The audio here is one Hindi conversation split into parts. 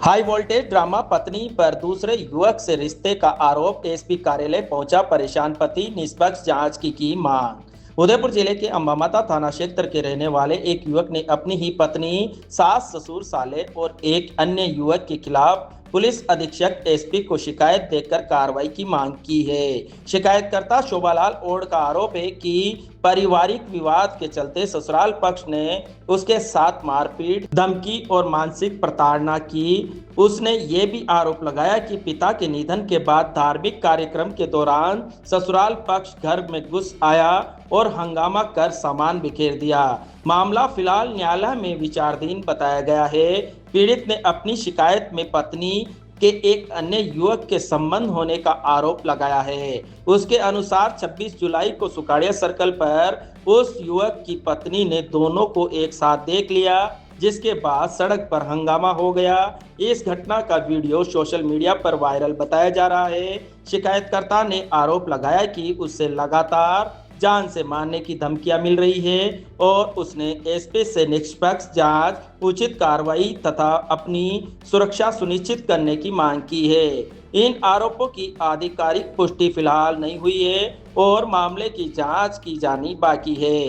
हाई वोल्टेज ड्रामा, पत्नी पर दूसरे युवक से रिश्ते का आरोप, एसपी कार्यालय पहुंचा परेशान पति, निष्पक्ष जांच की मांग। उदयपुर जिले के अंबामाता थाना क्षेत्र के रहने वाले एक युवक ने अपनी ही पत्नी, सास ससुर साले और एक अन्य युवक के खिलाफ पुलिस अधीक्षक एसपी को शिकायत देकर कार्रवाई की मांग की है। शिकायतकर्ता शोभालाल ओढ़ का आरोप है कि पारिवारिक विवाद के चलते ससुराल पक्ष ने उसके साथ मारपीट, धमकी और मानसिक प्रताड़ना की। उसने ये भी आरोप लगाया कि पिता के निधन के बाद धार्मिक कार्यक्रम के दौरान ससुराल पक्ष घर में घुस आया और हंगामा कर सामान बिखेर दिया। मामला फिलहाल न्यायालय में विचाराधीन बताया गया है। पीड़ित ने अपनी शिकायत में पत्नी के एक अन्य युवक के संबंध होने का आरोप लगाया है। उसके अनुसार 26 जुलाई को सुकाड़िया सर्कल पर उस युवक की पत्नी ने दोनों को एक साथ देख लिया, जिसके बाद सड़क पर हंगामा हो गया। इस घटना का वीडियो सोशल मीडिया पर वायरल बताया जा रहा है। शिकायतकर्ता ने आरोप लगाया कि उससे लगातार जान से मारने की धमकियां मिल रही है और उसने एसपी से निष्पक्ष जांच, उचित कार्रवाई तथा अपनी सुरक्षा सुनिश्चित करने की मांग की है। इन आरोपों की आधिकारिक पुष्टि फिलहाल नहीं हुई है और मामले की जांच की जानी बाकी है।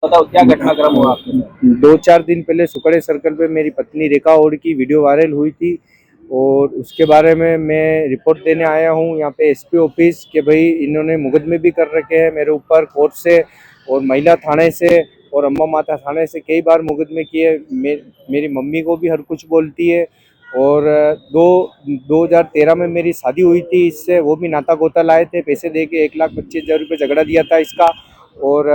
बताओ क्या घटनाक्रम हुआ आपके साथ? 2-4 दिन पहले सुकड़े सर्कल पे मेरी पत्नी रेखा ओढ़ की वीडियो वायरल हुई थी और उसके बारे में मैं रिपोर्ट देने आया हूँ यहाँ पे एसपी ऑफिस कि भाई इन्होंने मुकदमे भी कर रखे हैं मेरे ऊपर कोर्ट से और महिला थाने से और अंबामाता थाने से कई बार मुकदमे किए। मेरी मम्मी को भी हर कुछ बोलती है और 2013 में मेरी शादी हुई थी इससे, वो भी नाता गोता लाए थे, पैसे दे के 1,25,000 रुपये झगड़ा दिया था इसका। और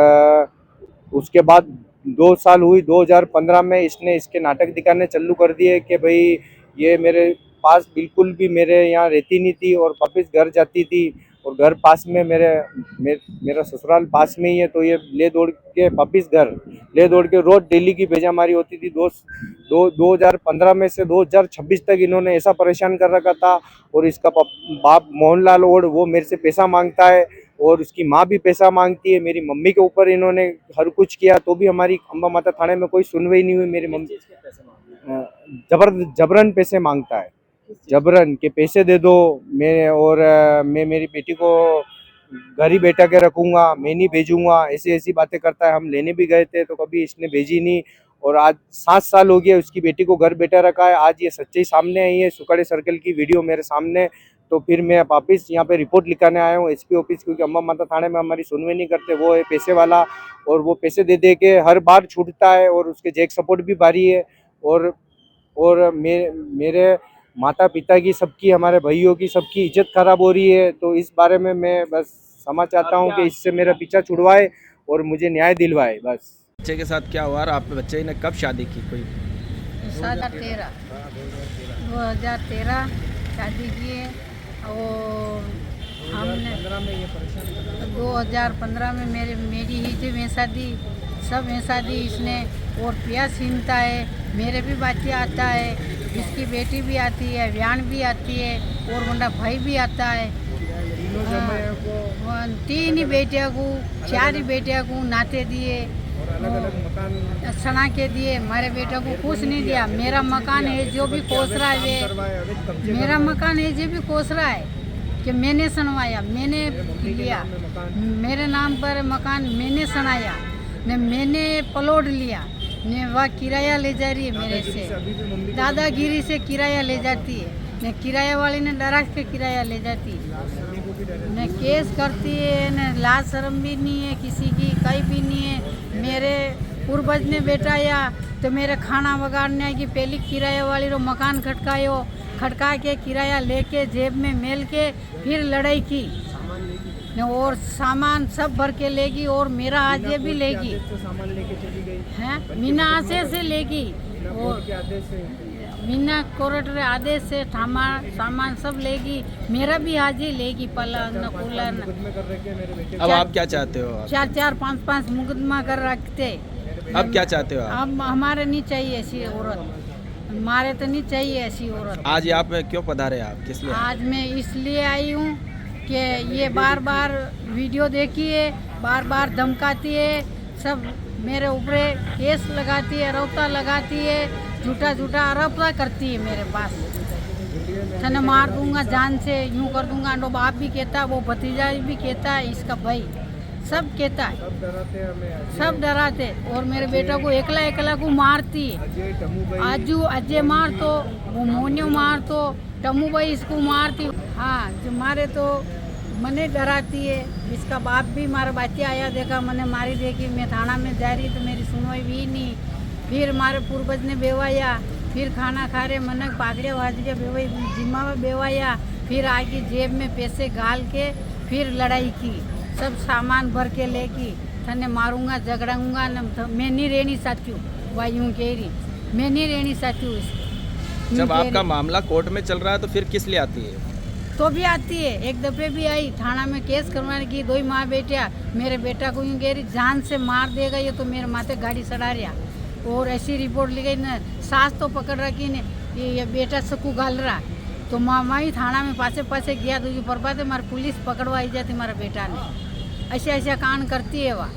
उसके बाद 2 साल हुई, 2015 में इसने इसके नाटक दिखाने चालू कर दिए कि भाई ये मेरे पास बिल्कुल भी मेरे यहाँ रहती नहीं थी और वापस घर जाती थी और घर पास में मेरा ससुराल पास में ही है, तो ये ले दौड़ के वापस घर ले दौड़ के रोज डेली की भेजामारी होती थी। 2015 में से 2026 तक इन्होंने ऐसा परेशान कर रखा था। और इसका बाप मोहनलाल ओढ़ वो मेरे से पैसा मांगता है और उसकी माँ भी पैसा मांगती है। मेरी मम्मी के ऊपर इन्होंने हर कुछ किया तो भी हमारी अंबामाता थाने में कोई सुनवाई नहीं हुई। मेरी मम्मी जबरन पैसे मांगता है, जबरन के पैसे दे दो मैं मेरी बेटी को घर ही बैठा के रखूंगा, मैं नहीं भेजूंगा, ऐसी ऐसी बातें करता है। हम लेने भी गए थे तो कभी इसने भेजी नहीं और आज 7 साल हो गया उसकी बेटी को घर बैठा रखा है। आज ये सच्चाई सामने आई है, सुकड़े सर्कल की वीडियो मेरे सामने, तो फिर मैं वापिस यहाँ पे रिपोर्ट लिखाने आया हूँ एसपी ऑफिस, क्योंकि अंबामाता थाने में हमारी सुनवाई नहीं करते। वो है पैसे वाला और वो पैसे दे दे के हर बार छूटता है और उसके जैक सपोर्ट भी भारी है। और मेरे माता पिता की, सबकी, हमारे भाइयों की, सबकी इज्जत खराब हो रही है। तो इस बारे में मैं बस समझ चाहता हूँ कि इससे मेरा पीछा छुड़वाए और मुझे न्याय दिलवाए बस। बच्चे के साथ क्या हुआ और आप बच्चे ने कब शादी की? कोई 2013 शादी किए और हमने 2015 में मेरी ही जो भैंसा दी, सब भैंसा दी इसने। और पिया सीनता है, मेरे भी बच्चे आता है, इसकी बेटी भी आती है, व्यान भी आती है और मुंडा भाई भी आता है। 3 ही बेटिया को, 4 ही बेटिया को नाते दिए, सना के दिए। हमारे बेटा को कुछ नहीं दिया। मेरा मकान है जो भी कोस रहा है, मेरा मकान है जो भी कोस रहा है कि मैंने सनवाया, मैंने लिया, मेरे नाम पर मकान मैंने सनाया ने, मैंने प्लॉट लिया ने, वह किराया ले जा रही है मेरे से, दादागिरी से किराया ले जाती है ने, किराया वाली ने डरा के किराया ले जाती है ने, केस करती है ने, लाज शर्म भी नहीं है किसी की, कहीं भी नहीं है। मेरे पूर्वज ने बैठाया तो मेरे खाना वगाड़ने की पहली किराया वाली रो मकान खटका के किराया लेके जेब में मेल के फिर लड़ाई की ने, और सामान सब भर के लेगी और मेरा आजे भी लेगी, हैं मीना आशे से लेगी और बिना कोर्ट रे आदेश से सामान सब लेगी, मेरा भी हाजिर लेगी, पलंग कूलर। अब आप क्या चाहते हो? 4-4, 5-5 मुकदमा कर रखते। अब क्या चाहते हो? अब हमारे नहीं चाहिए ऐसी औरत, हमारे तो नहीं चाहिए ऐसी औरत। आज यहाँ पे क्यों पधारे आप? किस लिए? आज मैं इसलिए आई हूँ कि ये बार बार वीडियो देखी है, बार बार धमकाती है, सब मेरे ऊपर केस लगाती है, रौता लगाती है, झूठा झूठा आरोप करती है मेरे पास। तने मार दूंगा जान से, यूं कर दूंगा। नो बाप भी कहता है, वो भतीजा भी कहता है, इसका भाई सब कहता है, सब डराते। और मेरे बेटा को एकला एकला को मारती है। आजू अजय मार तो, वो मोन्यो मार तो, टमू भाई इसको मारती। हाँ, जो मारे तो मने डराती है। इसका बाप भी मारा बाती आया, देखा मैंने मारी देखी। मैं थाना में जा रही तो मेरी सुनवाई भी नहीं। फिर हमारे पूर्वज ने बेवाया, फिर खाना खा रहे मन पागड़े वाजड़े बेवाई, जिम्मा में बेवाया। फिर आगे जेब में पैसे गाल के फिर लड़ाई की, सब सामान भर के लेकी। थने मारूंगा झगड़ाऊंगा, मैं नहीं रहनी चाहती हूँ। वही यूँ कह रही, मैं नहीं रहनी चाहती हूँ। जब आपका मामला कोर्ट में चल रहा है तो फिर किस लिए आती है? तो भी आती है, एक दफे भी आई थाना में केस करवाने की। दो ही माँ बेटिया, मेरे बेटा को यूँ कह रही जान से मार देगा ये, तो मेरे माथे गाड़ी चढ़ा रहा। और ऐसी रिपोर्ट ली गई न, सास तो पकड़ रखी ने, ये बेटा सकू गाल रहा। तो मामा ही थाना में पासे पासे गया, दूसरी बर्बाद मारे पुलिस पकड़वाई जाती हमारा बेटा ने। ऐसे ऐसा कांड करती है वह,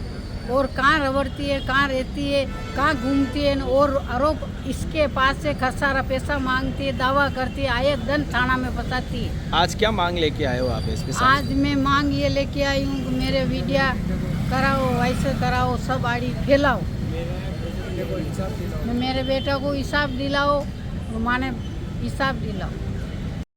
और कहाँ रवड़ती है, कहाँ रहती है, कहाँ घूमती है। और आरोप इसके पास से सारा पैसा मांगती है, दावा करती है, आए दिन थाना में बताती है। आज क्या मांग लेके आए हो आप इसके साथ? आज मैं मांग ये लेके आई हूँ कि मेरे वीडियो कराओ, वैसे कराओ, सब आड़ी फैलाओ, मेरे बेटा को हिसाब दिलाओ, माने हिसाब दिलाओ।